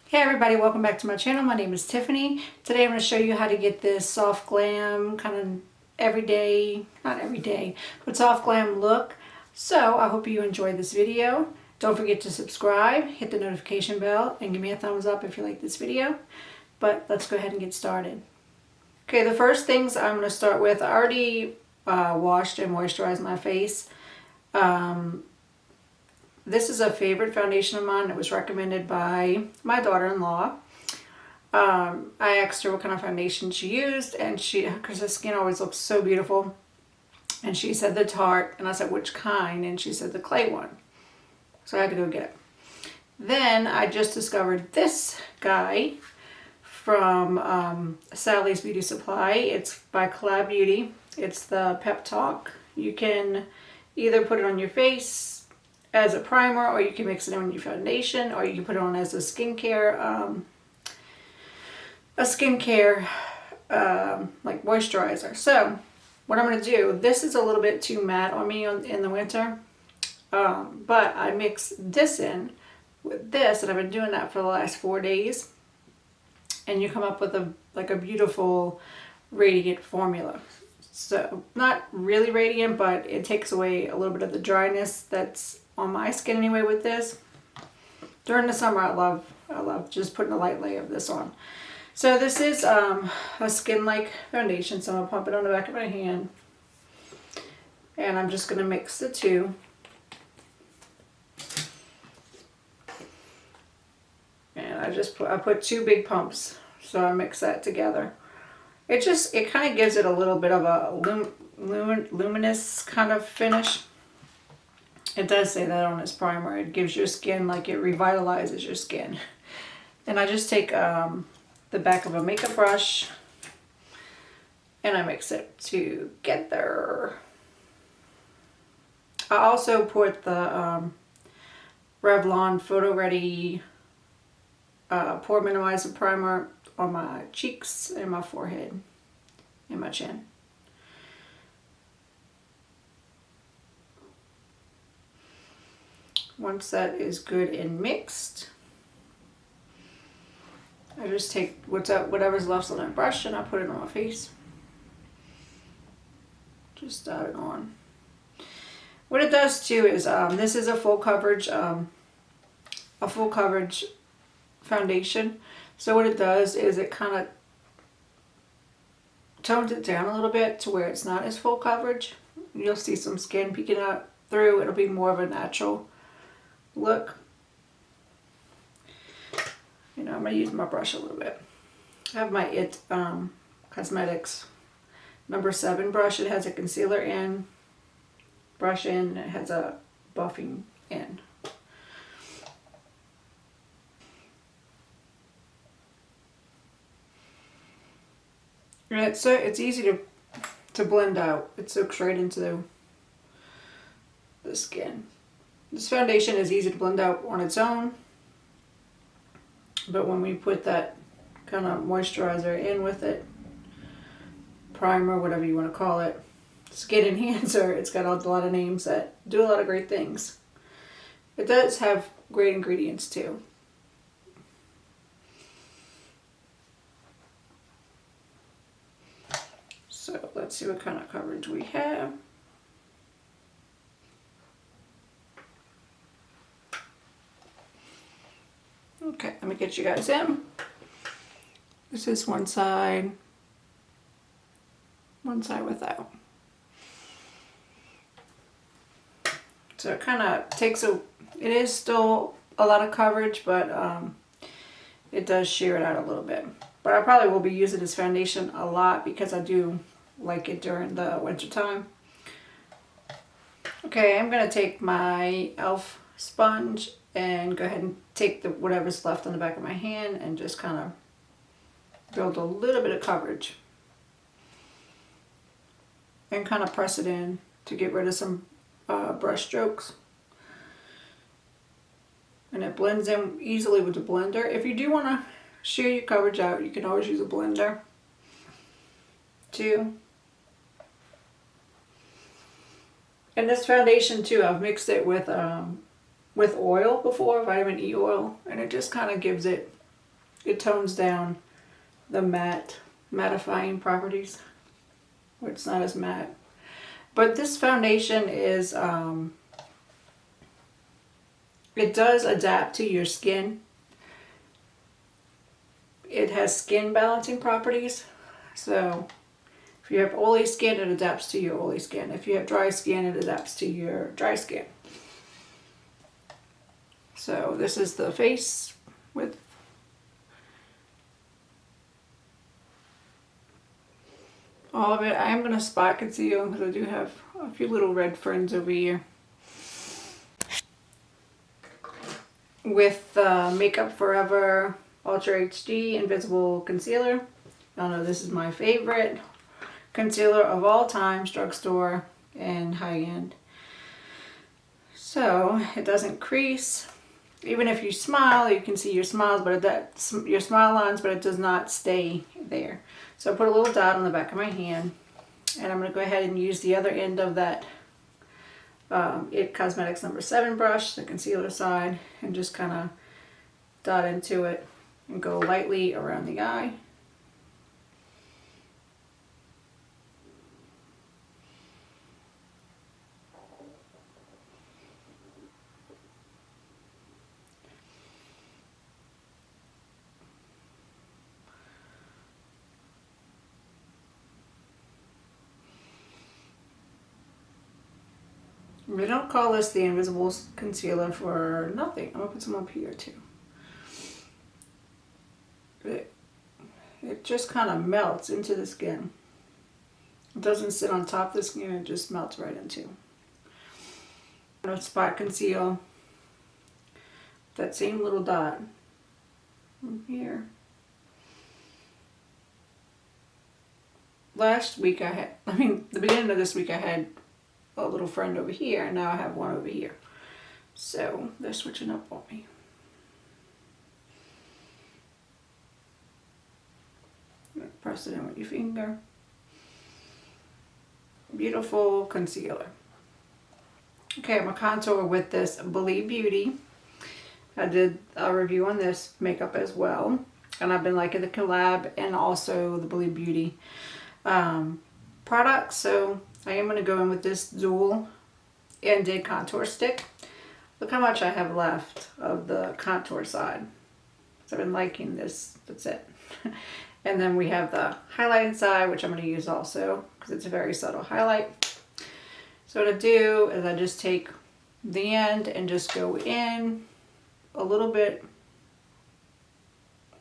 Hey everybody, welcome back to my channel. My name is Tiffany. Today I'm going to show you how to get this soft glam kind of everyday, not everyday, but soft glam look. So I hope you enjoyed this video. Don't forget to subscribe, hit the notification bell, and give me a thumbs up if you like this video. But let's go ahead and get started. Okay, the first things I'm going to start with, I already washed and moisturized my face. This is a favorite foundation of mine. It was recommended by my daughter-in-law. I asked her what kind of foundation she used, and because her skin always looks so beautiful, and she said the Tarte, and I said which kind, and she said the clay one. So I had to go get it. Then I just discovered this guy from Sally's Beauty Supply. It's by Collab Beauty. It's the Pep Talk. You can either put it on your face as a primer, or you can mix it in with your foundation, or you can put it on as a skincare like moisturizer. So what I'm going to do, this is a little bit too matte on me in the winter, but I mix this in with this, and I've been doing that for the last 4 days, and you come up with a beautiful radiant formula. So not really radiant, but it takes away a little bit of the dryness that's on my skin anyway with this. During the summer, I love just putting a light layer of this on. So this is a skin-like foundation, so I'm gonna pump it on the back of my hand, and I'm just gonna mix the two. And I put 2 big pumps, so I mix that together. It kind of gives it a little bit of a luminous kind of finish. It does say that on its primer. It gives your skin, like, it revitalizes your skin. And I just take the back of a makeup brush and I mix it together. I also put the Revlon Photo Ready Pore Minimizer Primer on my cheeks and my forehead and my chin. Once that is good and mixed, I just take whatever's left on that brush and I put it on my face. Just dab it on. What it does too is this is a full coverage foundation. So what it does is it kind of tones it down a little bit to where it's not as full coverage. You'll see some skin peeking out through. It'll be more of a natural look. I'm going to use my brush a little bit. I have my It Cosmetics number 7 brush. It has a concealer in, brush in, and it has a buffing in. And it's easy to blend out. It soaks right into the skin. This foundation is easy to blend out on its own, but when we put that kind of moisturizer in with it, primer, whatever you want to call it, skin enhancer, it's got a lot of names that do a lot of great things. It does have great ingredients too. So let's see what kind of coverage we have. Okay, let me get you guys in. This is one side without. So it kind of takes it is still a lot of coverage, but it does sheer it out a little bit. But I probably will be using this foundation a lot because I do like it during the winter time. Okay, I'm going to take my e.l.f. sponge and go ahead and take whatever's left on the back of my hand and just kind of build a little bit of coverage. And kind of press it in to get rid of some brush strokes. And it blends in easily with the blender. If you do want to sheer your coverage out, you can always use a blender too. And this foundation too, I've mixed it with oil before, vitamin E oil, and it just kind of gives it It tones down the mattifying properties, where it's not as matte. But this foundation is, it does adapt to your skin. It has skin balancing properties. So if you have oily skin, it adapts to your oily skin. If you have dry skin, it adapts to your dry skin. So this is the face with all of it. I am going to spot conceal because I do have a few little red friends over here. With Makeup Forever Ultra HD Invisible Concealer. Y'all know this is my favorite concealer of all times, drugstore and high-end. So it doesn't crease. Even if you smile, you can see your smiles, but your smile lines, but it does not stay there. So I put a little dot on the back of my hand, and I'm going to go ahead and use the other end of that It Cosmetics number 7 brush, the concealer side, and just kind of dot into it and go lightly around the eye. We don't call this the invisible concealer for nothing. I'm gonna put some up here too. It just kind of melts into the skin. It doesn't sit on top of the skin, it just melts right into. I'm gonna spot conceal that same little dot from here. Last week the beginning of this week I had a little friend over here, and now I have one over here. So they're switching up on me. Press it in with your finger. Beautiful concealer. Okay, I'm gonna contour with this Believe Beauty. I did a review on this makeup as well, and I've been liking the collab and also the Believe Beauty products. So I am going to go in with this dual-ended contour stick. Look how much I have left of the contour side. So I've been liking this. That's it. And then we have the highlighting side, which I'm going to use also because it's a very subtle highlight. So what I do is I just take the end and just go in a little bit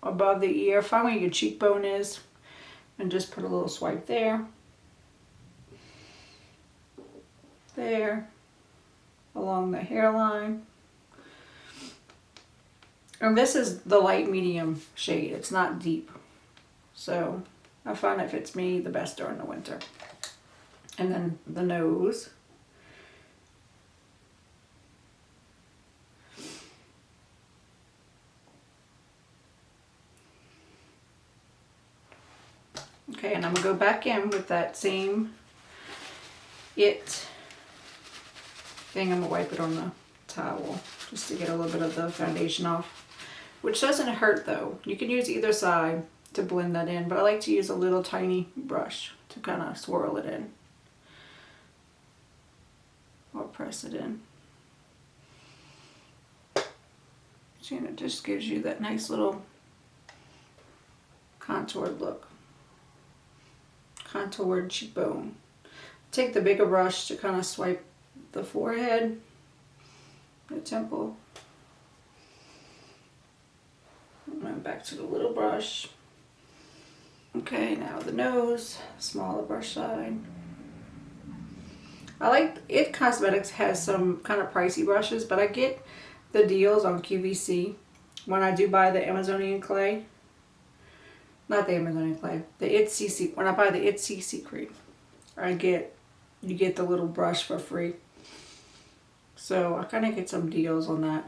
above the ear. Find where your cheekbone is and just put a little swipe there. There, along the hairline. And this is the light medium shade. It's not deep. So I find it fits me the best during the winter. And then the nose. Okay, and I'm going to go back in with that same thing. I'm going to wipe it on the towel just to get a little bit of the foundation off, which doesn't hurt though. You can use either side to blend that in, but I like to use a little tiny brush to kind of swirl it in or press it in. So it just gives you that nice little contoured look. Contoured cheekbone. Take the bigger brush to kind of swipe the forehead, the temple, and then back to the little brush. Okay, now the nose, smaller brush side. I like It Cosmetics has some kind of pricey brushes, but I get the deals on QVC when I do buy the Amazonian clay. Not the Amazonian clay, the It CC. When I buy the It CC cream, you get the little brush for free. So I kind of get some deals on that,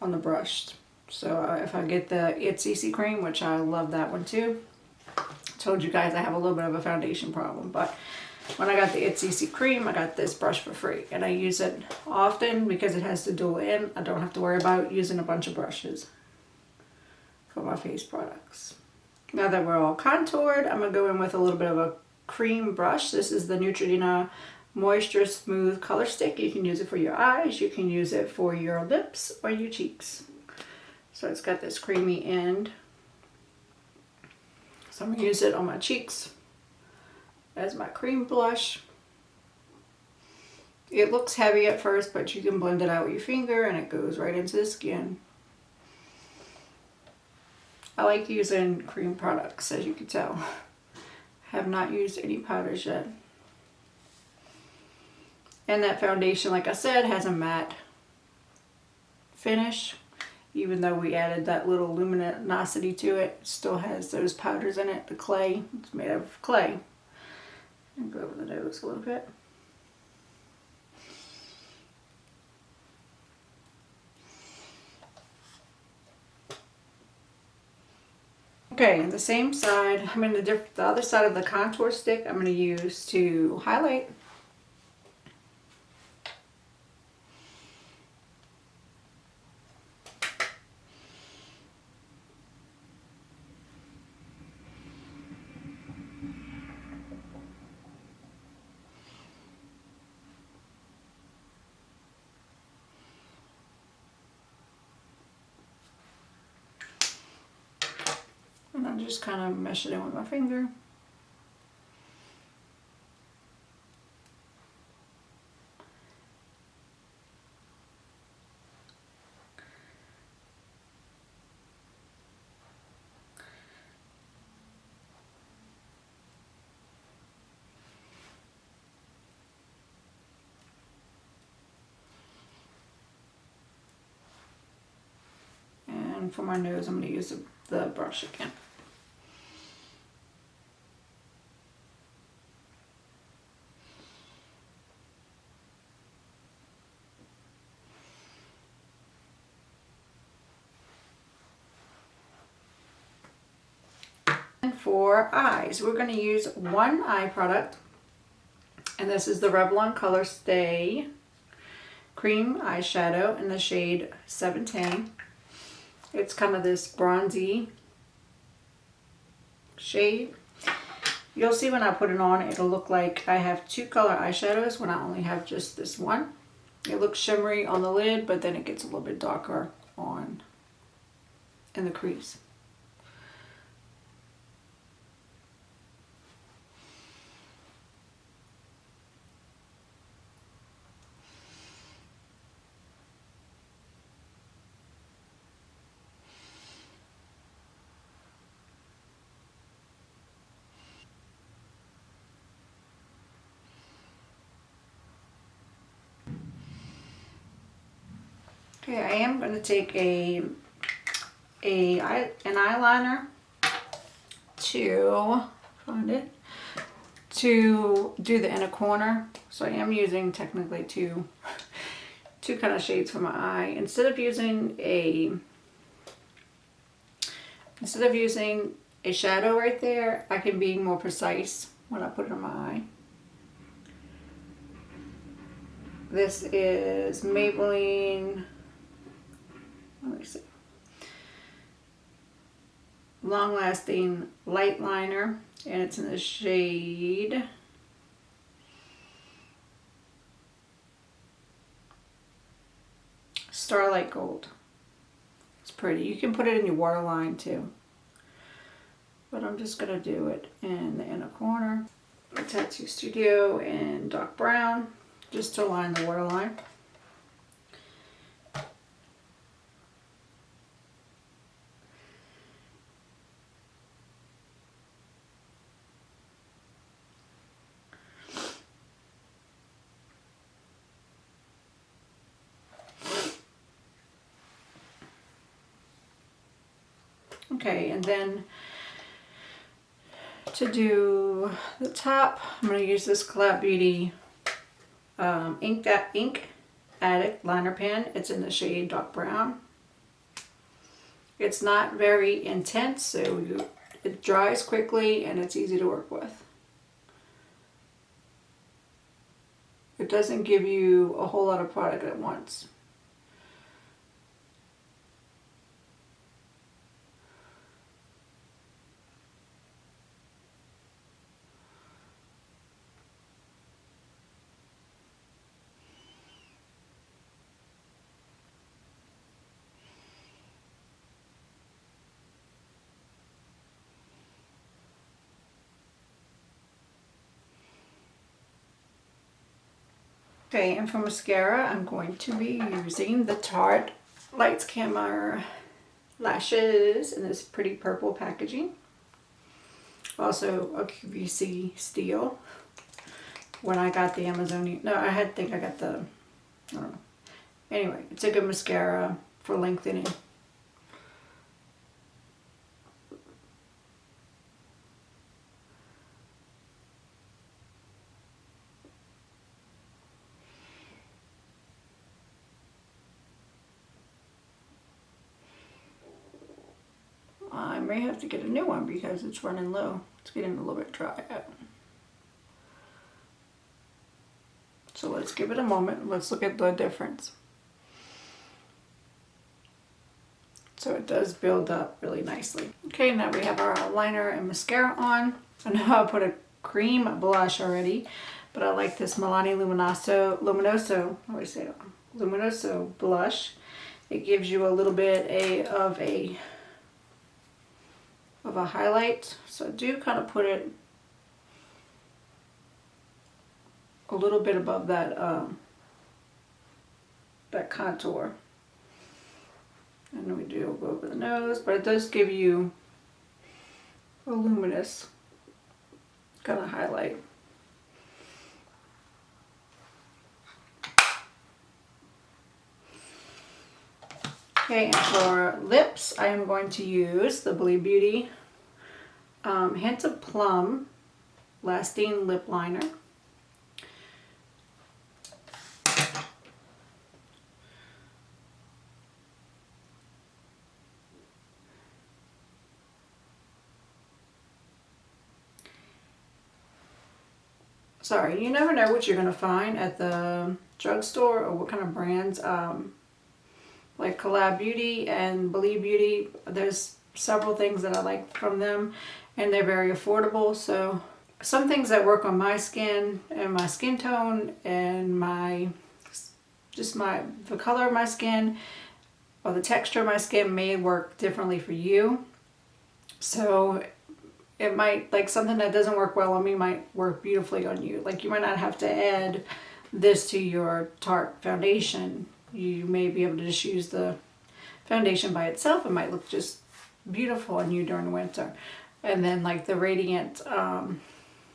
on the brush. So if I get the It CC cream, which I love that one too. I told you guys I have a little bit of a foundation problem, but when I got the It's Easy cream, I got this brush for free. And I use it often because it has the dual in. I don't have to worry about using a bunch of brushes for my face products. Now that we're all contoured, I'm going to go in with a little bit of a cream brush. This is the Neutrogena Moisture Smooth Color Stick. You can use it for your eyes, you can use it for your lips or your cheeks. So it's got this creamy end. So I'm going to use it on my cheeks as my cream blush. It looks heavy at first, but you can blend it out with your finger and it goes right into the skin. I like using cream products, as you can tell. Have not used any powders yet. And that foundation, like I said, has a matte finish. Even though we added that little luminosity to it, it still has those powders in it. The clay, it's made of clay. And go over the nose a little bit. Okay, the same side, I'm in the other side of the contour stick I'm going to use to highlight. And I'm just kind of mesh it in with my finger. And for my nose, I'm going to use the brush again. And for eyes, we're going to use one eye product. And this is the Revlon Color Stay Cream Eyeshadow in the shade 17. It's kind of this bronzy shade. You'll see when I put it on, it'll look like I have two color eyeshadows when I only have just this one. It looks shimmery on the lid, but then it gets a little bit darker on in the crease. Okay, I am going to take an eyeliner to find it to do the inner corner. So I am using technically two kind of shades for my eye. Instead of using a shadow right there, I can be more precise when I put it on my eye. This is Maybelline, let me see, Long Lasting Light Liner, and it's in the shade Starlight Gold. It's pretty. You can put it in your waterline too. But I'm just going to do it in the inner corner. Tattoo Studio in dark brown, just to line the waterline. Okay, and then to do the top, I'm going to use this Glam Beauty Ink Addict liner pen. It's in the shade dark brown. It's not very intense, so it dries quickly and it's easy to work with. doesn't give you a whole lot of product at once. Okay, and for mascara, I'm going to be using the Tarte Lights Camera Lashes in this pretty purple packaging. Also a QVC steel. When I got the Amazonian, no, I think I got the, I don't know. Anyway, it's a good mascara for lengthening. I may have to get a new one because it's running low. It's getting a little bit dry out. So let's give it a moment. Let's look at the difference. So it does build up really nicely. Okay, now we have our liner and mascara on. I know I put a cream blush already, but I like this Milani Luminoso, how do I say it? Luminoso blush. It gives you a little bit of a highlight. So do kind of put it a little bit above that that contour. And then we do go over the nose, but it does give you a luminous kind of highlight. Okay, and for lips, I am going to use the Believe Beauty Hint of Plum Lasting Lip Liner. Sorry, you never know what you're going to find at the drugstore or what kind of brands. Like Collab Beauty and Believe Beauty, there's several things that I like from them, and they're very affordable. So some things that work on my skin and my skin tone and the color of my skin or the texture of my skin may work differently for you. So it might, like something that doesn't work well on me might work beautifully on you. Like you might not have to add this to your Tarte foundation. You may be able to just use the foundation by itself. It might look just beautiful on you during winter. And then like the Radiant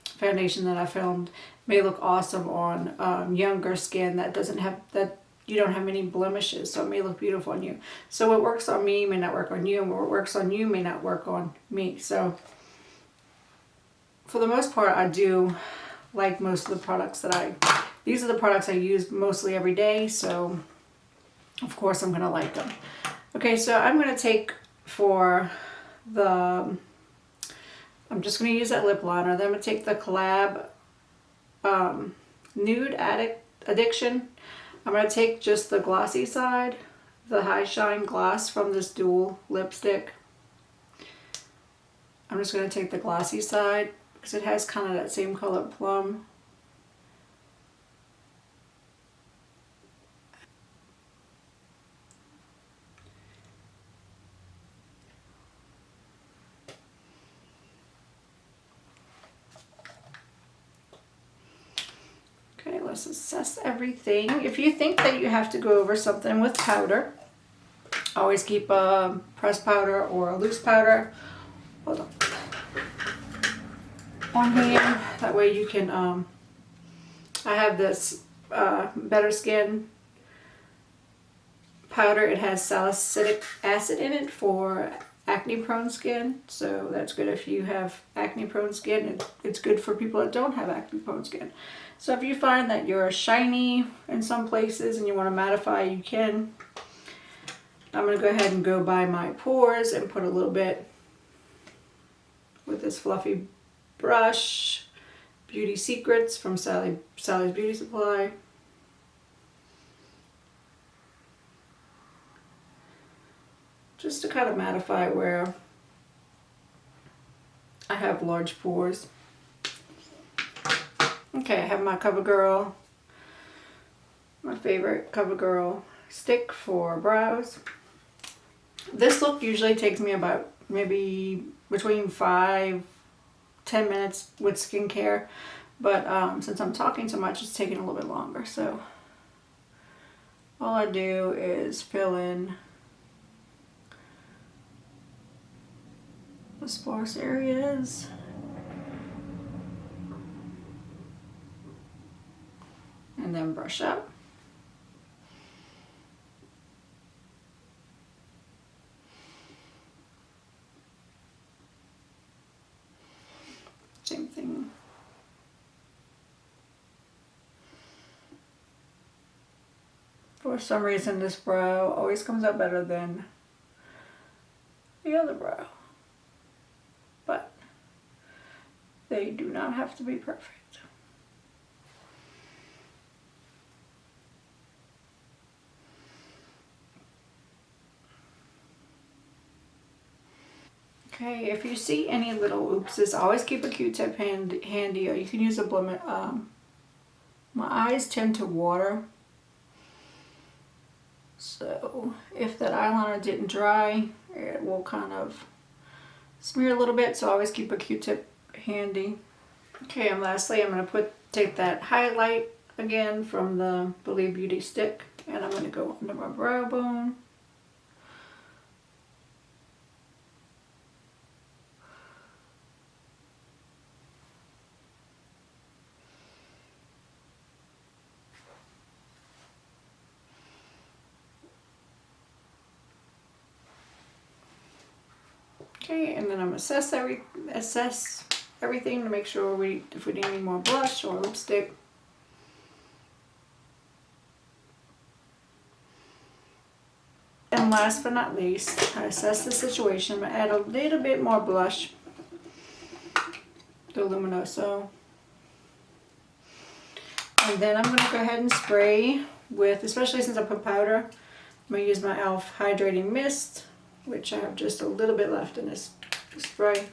foundation that I filmed may look awesome on younger skin that you don't have any blemishes, so it may look beautiful on you. So what works on me may not work on you, and what works on you may not work on me. So for the most part, I do like most of the products these are the products I use mostly every day, so of course I'm gonna like them. Okay, so I'm gonna take I'm just gonna use that lip liner. Then I'm gonna take the Collab Nude Addiction. I'm gonna take just the glossy side, the High Shine Gloss from this dual lipstick. I'm just gonna take the glossy side because it has kind of that same color plum. Okay, let's assess everything. If you think that you have to go over something with powder, always keep a pressed powder or a loose powder. Hold on hand. That way you can, I have this Better Skin powder. It has salicylic acid in it for acne prone skin, so that's good if you have acne prone skin. It's good for people that don't have acne prone skin. So if you find that you're shiny in some places and you want to mattify, you can. I'm going to go ahead and go by my pores and put a little bit with this fluffy brush. Beauty Secrets from Sally's Beauty Supply. just to kind of mattify where I have large pores. Okay, I have my CoverGirl, my favorite CoverGirl stick for brows. This look usually takes me about maybe between 5-10 minutes with skincare, but since I'm talking so much, it's taking a little bit longer. So all I do is fill in the sparse areas. And then brush up. Same thing. For some reason, this brow always comes out better than the other brow. But they do not have to be perfect. Okay, if you see any little oopses, always keep a Q-tip handy, or you can use a blemish. My eyes tend to water, so if that eyeliner didn't dry, it will kind of smear a little bit, so always keep a Q-tip handy. Okay, and lastly, I'm going to take that highlight again from the Believe Beauty stick, and I'm going to go under my brow bone. Okay, and then I'm assess everything to make sure if we need any more blush or lipstick. And last but not least, I assess the situation. I'm going to add a little bit more blush, the Luminoso. And then I'm going to go ahead and spray with, especially since I put powder, I'm going to use my e.l.f. Hydrating Mist, which I have just a little bit left in this spray.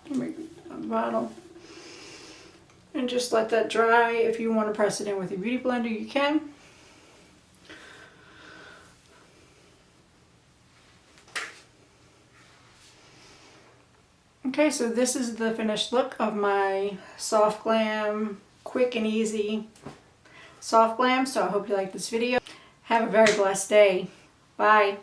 Make a bottle. And just let that dry. If you want to press it in with your beauty blender, you can. Okay, so this is the finished look of my Soft Glam, quick and easy Soft Glam. So I hope you like this video. Have a very blessed day. Bye.